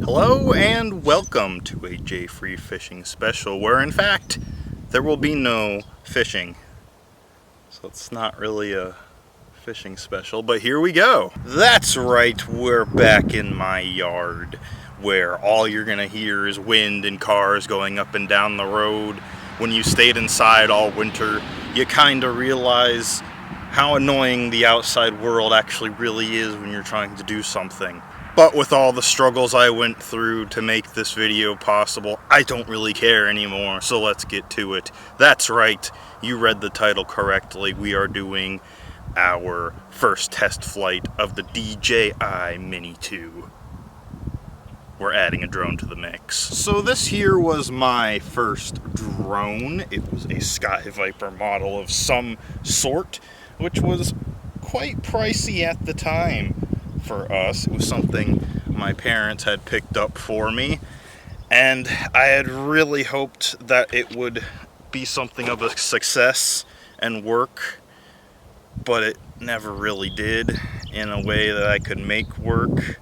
Hello and welcome to a JFreeFishing special where in fact there will be no fishing. So it's not really a fishing special, but here we go. That's right, we're back in my yard where all you're gonna hear is wind and cars going up and down the road. When you stayed inside all winter, you kinda realize how annoying the outside world actually really is when you're trying to do something. But with all the struggles I went through to make this video possible, I don't really care anymore, so let's get to it. That's right, you read the title correctly. We are doing our first test flight of the DJI Mini 2. We're adding a drone to the mix. So this here was my first drone. It was a Sky Viper model of some sort, which was quite pricey at the time. For us, it was something my parents had picked up for me, and I had really hoped that it would be something of a success and work, but it never really did in a way that I could make work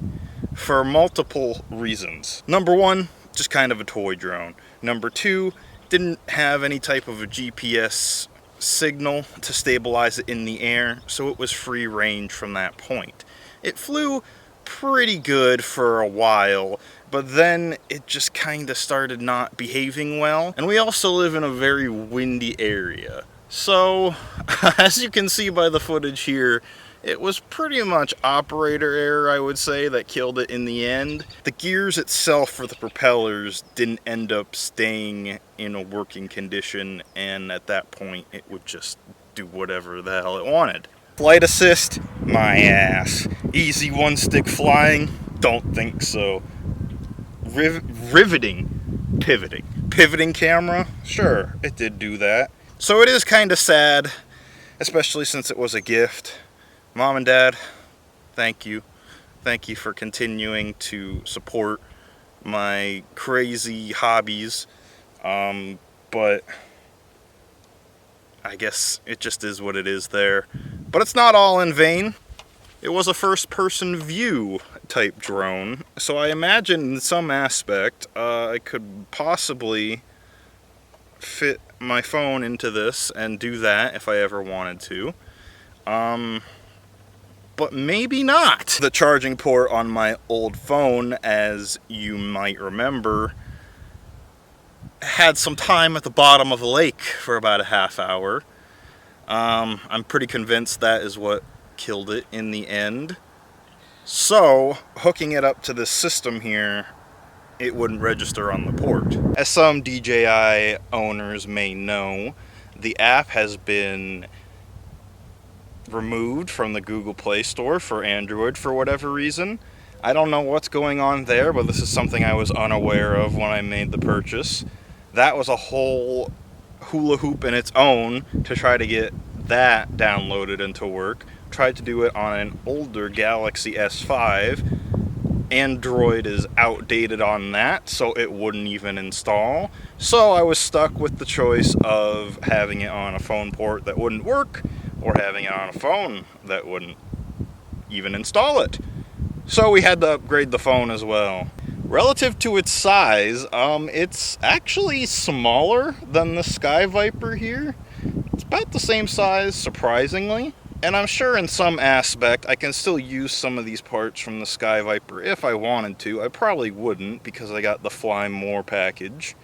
for multiple reasons. Number one, just kind of a toy drone. Number two, didn't have any type of a GPS signal to stabilize it in the air, so it was free range from that point. It flew pretty good for a while, but then it just kind of started not behaving well. And we also live in a very windy area. So, as you can see by the footage here, it was pretty much operator error, I would say, that killed it in the end. The gears itself for the propellers didn't end up staying in a working condition, and at that point it would just do whatever the hell it wanted. Flight assist, my ass. Easy one stick flying, don't think so. Pivoting camera, sure, it did do that. So it is kind of sad, especially since it was a gift. Mom and Dad, thank you. Thank you for continuing to support my crazy hobbies. But I guess it just is what it is there. But it's not all in vain. It was a first-person view type drone, so I imagine in some aspect I could possibly fit my phone into this and do that if I ever wanted to. But maybe not. The charging port on my old phone, as you might remember, had some time at the bottom of a lake for about a half hour. I'm pretty convinced that is what killed it in the end. So, hooking it up to this system here, it wouldn't register on the port. As some DJI owners may know, the app has been removed from the Google Play Store for Android for whatever reason. I don't know what's going on there, but this is something I was unaware of when I made the purchase. That was a whole hula hoop in its own to try to get that downloaded and to work. Tried to do it on an older Galaxy S5. Android is outdated on that, so it wouldn't even install. So I was stuck with the choice of having it on a phone port that wouldn't work, or having it on a phone that wouldn't even install it. So we had to upgrade the phone as well. Relative to its size, it's actually smaller than the Sky Viper here. It's about the same size, surprisingly. And I'm sure in some aspect I can still use some of these parts from the Sky Viper if I wanted to. I probably wouldn't because I got the Fly More package.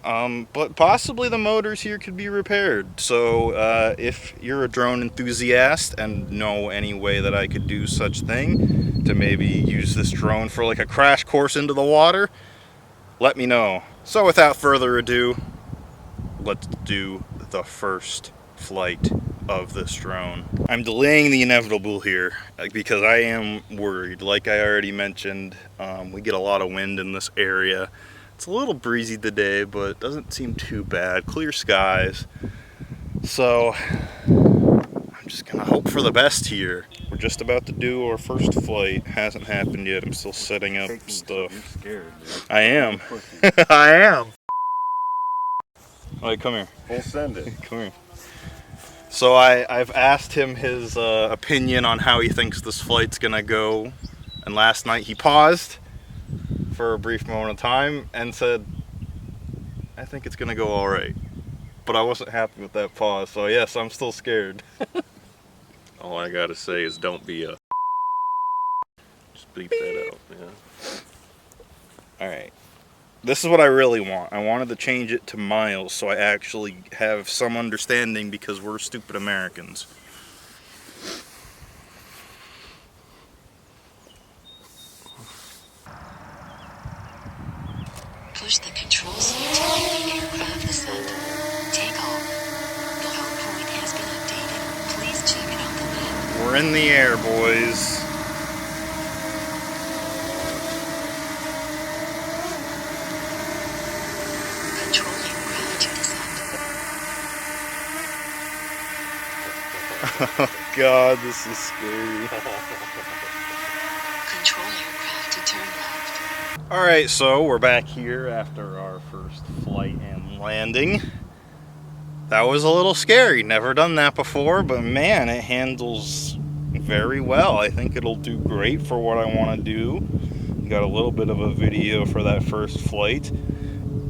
But possibly the motors here could be repaired. So if you're a drone enthusiast and know any way that I could do such thing to maybe use this drone for like a crash course into the water, let me know. So without further ado, let's do the first flight of this drone. I'm delaying the inevitable here because I am worried. Like I already mentioned, we get a lot of wind in this area. It's a little breezy today, but it doesn't seem too bad. Clear skies. So I'm just gonna hope for the best here. We're just about to do our first flight. Hasn't happened yet. I'm still setting up stuff. You're scared, dude. I am. I am. All right, come here. We'll send it. Come here. So I've asked him his opinion on how he thinks this flight's gonna go. And last night he paused for a brief moment of time and said, I think it's gonna go all right. But I wasn't happy with that pause, so yes, I'm still scared. All I gotta say is don't be a... Just bleep that out, yeah. Alright. This is what I really want. I wanted to change it to miles so I actually have some understanding because we're stupid Americans. Push the controls until the aircraft descent. Take off. The home point has been updated. Please check it on the map. We're in the air, boys. Control aircraft to descent. Oh God, this is scary. Control aircraft to turn left. Alright, so we're back here after our first flight and landing. That was a little scary. Never done that before, but man, it handles very well. I think it'll do great for what I want to do. Got a little bit of a video for that first flight.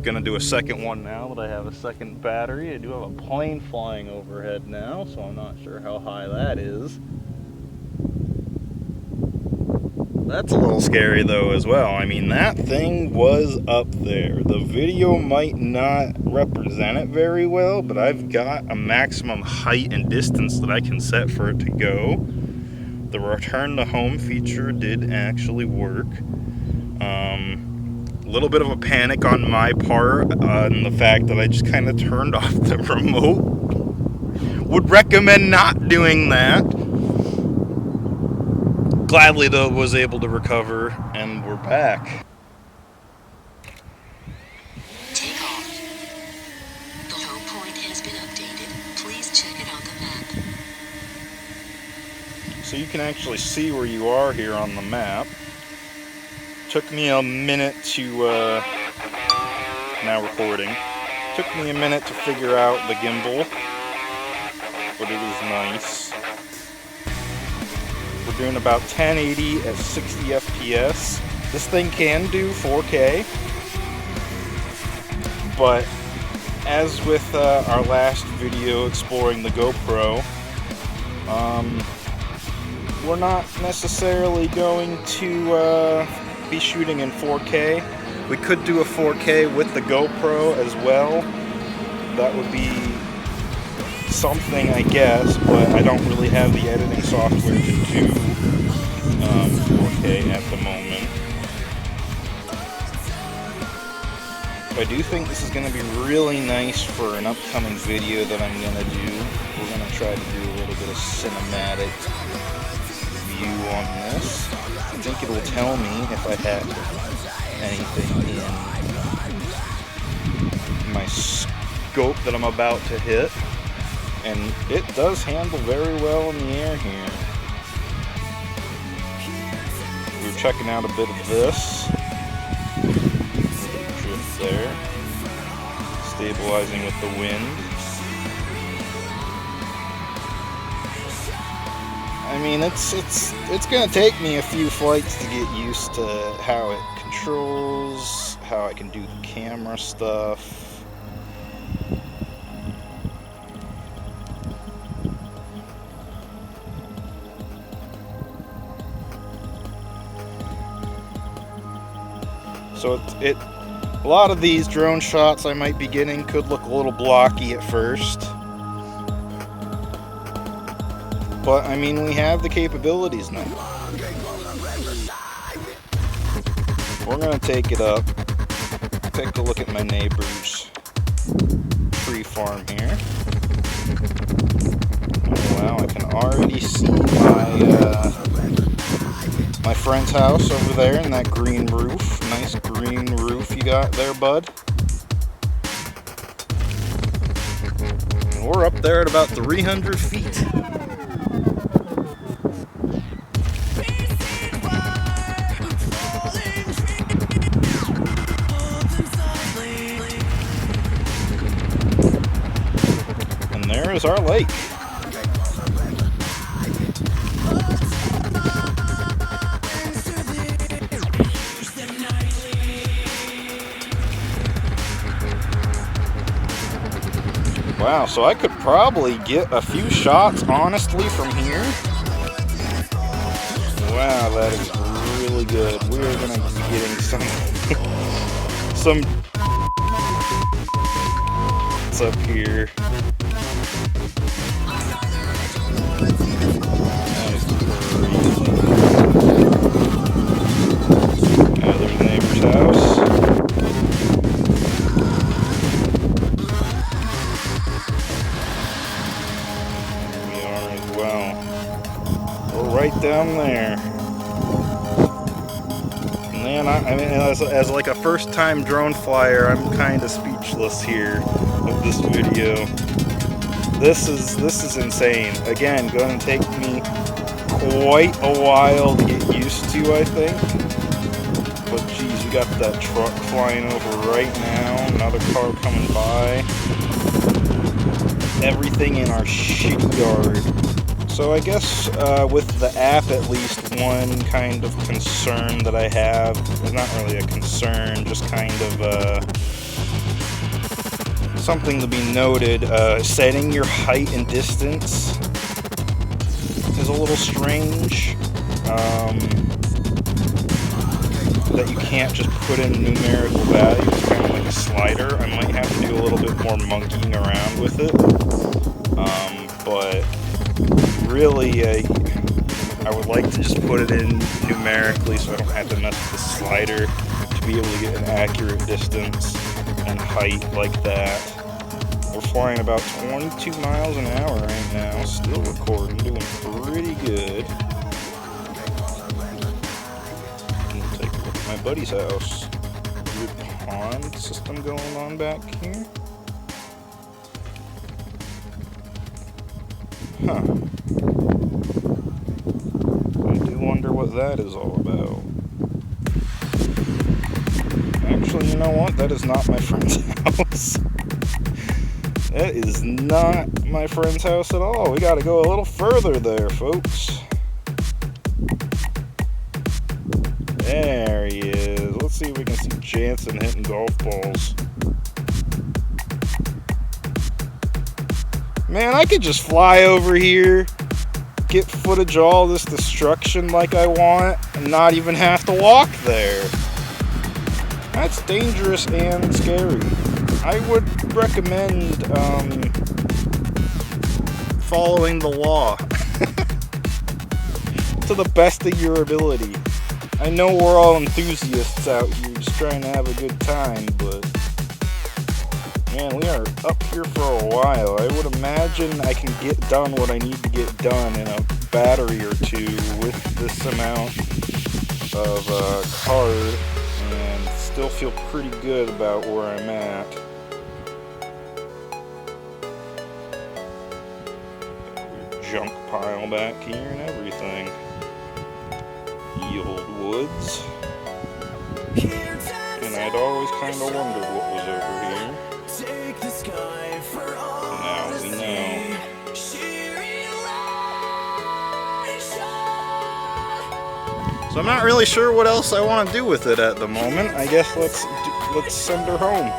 Gonna do a second one now that I have a second battery. I do have a plane flying overhead now, so I'm not sure how high that is. That's a little scary though as well. I mean, that thing was up there. The video might not represent it very well, but I've got a maximum height and distance that I can set for it to go. The return to home feature did actually work. A little bit of a panic on my part and the fact that I just kind of turned off the remote. Would recommend not doing that. Gladly though was able to recover and we're back. Take off. The home point has been updated. Please check it on the map. So you can actually see where you are here on the map. Took me a minute to, now recording. Took me a minute to figure out the gimbal, but it is nice. We're doing about 1080 at 60 FPS. This thing can do 4K, but as with our last video exploring the GoPro, we're not necessarily going to be shooting in 4K. We could do a 4K with the GoPro as well. That would be something, I guess, but I don't really have the editing software to do 4K at the moment. But I do think this is going to be really nice for an upcoming video that I'm going to do. We're going to try to do a little bit of cinematic view on this. I think it will tell me if I have anything in my scope that I'm about to hit. And it does handle very well in the air here. We're checking out a bit of this. Drift there. Stabilizing with the wind. I mean, it's gonna take me a few flights to get used to how it controls, how I can do the camera stuff. So a lot of these drone shots I might be getting could look a little blocky at first. But, I mean, we have the capabilities now. We're going to take it up. Take a look at my neighbor's tree farm here. Oh, wow, I can already see my friend's house over there in that green roof. Nice green roof you got there, bud. And we're up there at about 300 feet. There is our lake. Wow, so I could probably get a few shots, honestly, from here. Wow, that is really good. We are gonna be getting some up here. That is crazy. There's the neighbor's house. Here we are as well. We're right down there. Man, I mean, as like a first-time drone flyer, I'm kind of speechless here with this video. This is insane. Again, going to take me quite a while to get used to, I think. But geez, we got that truck flying over right now. Another car coming by. Everything in our shitty yard. So I guess with the app, at least one kind of concern that I have, it's not really a concern, just kind of something to be noted. Setting your height and distance is a little strange. That you can't just put in numerical values, it's kind of like a slider. I might have to do a little bit more monkeying around with it. But really, I would like to just put it in numerically so I don't have to mess with the slider to be able to get an accurate distance and height like that. We're flying about 22 miles an hour right now, still recording, doing pretty good. We'll take a look at my buddy's house. Weird pond system going on back here. Huh. I do wonder what that is all about. Actually, you know what? That is not my friend's house. That is not my friend's house at all. We gotta go a little further there, folks. There he is. Let's see if we can see Jansen hitting golf balls. Man, I could just fly over here, get footage of all this destruction like I want, and not even have to walk there. That's dangerous and scary. I would recommend following the law to the best of your ability. I know we're all enthusiasts out here just trying to have a good time, but man, we are up here for a while. I would imagine I can get done what I need to get done in a battery or two with this amount of card and still feel pretty good about where I'm at. Junk pile back here and everything. Ye old woods. And I'd always kind of wondered what was over here. Now we know. So I'm not really sure what else I want to do with it at the moment. I guess let's send her home.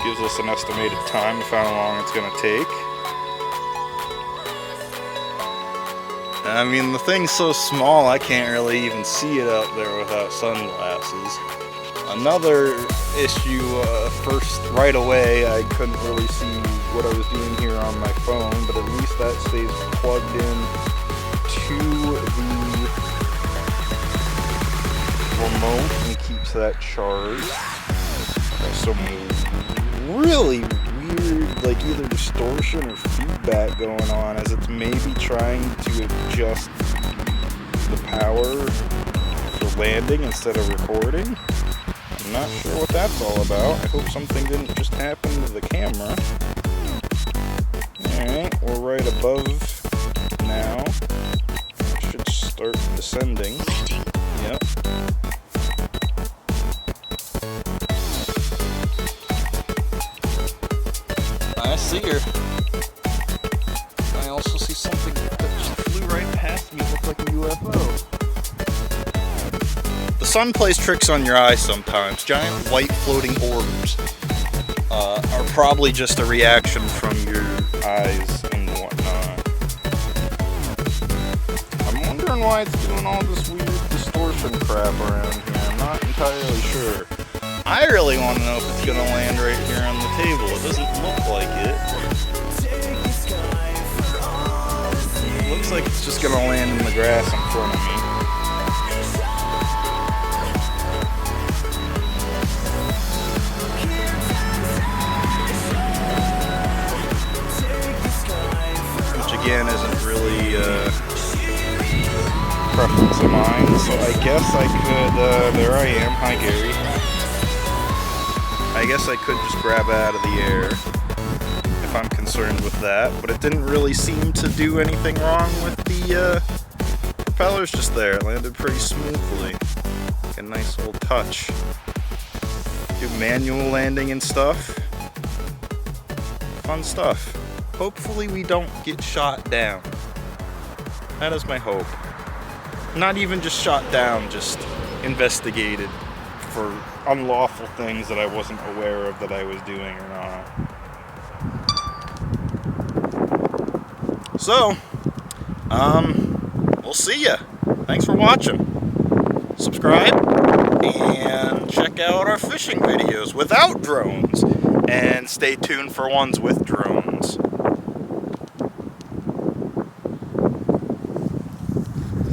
Gives us an estimated time of how long it's going to take. I mean, the thing's so small I can't really even see it out there without sunglasses. Another issue, first, right away, I couldn't really see what I was doing here on my phone, but at least that stays plugged in to the remote and keeps that charged. There's some really weird, like either distortion or feedback going on as it's maybe trying to adjust the power for landing instead of recording. I'm not sure what that's all about. I hope something didn't just happen to the camera. Alright, we're right above now. I should start descending. Yep. I see her. I'll also see something that just flew right past me. It looked like a UFO. The sun plays tricks on your eyes sometimes. Giant white floating orbs are probably just a reaction from your eyes and whatnot. I'm wondering why it's doing all this weird distortion crap around here. I'm not entirely sure. I really want to know if it's going to land right here on the table. It doesn't look like it. It looks like it's just going to land in the grass in front of me. Which again isn't really preference of mine, so I guess I could, there I am, hi Gary. I guess I could just grab it out of the air if I'm concerned with that, but it didn't really seem to do anything wrong with the propellers just there. It landed pretty smoothly. Like a nice little touch. Do manual landing and stuff. Fun stuff. Hopefully we don't get shot down. That is my hope. Not even just shot down, just investigated for unlawful things that I wasn't aware of that I was doing or not. So, we'll see ya. Thanks for watching. Subscribe and check out our fishing videos without drones. And stay tuned for ones with drones.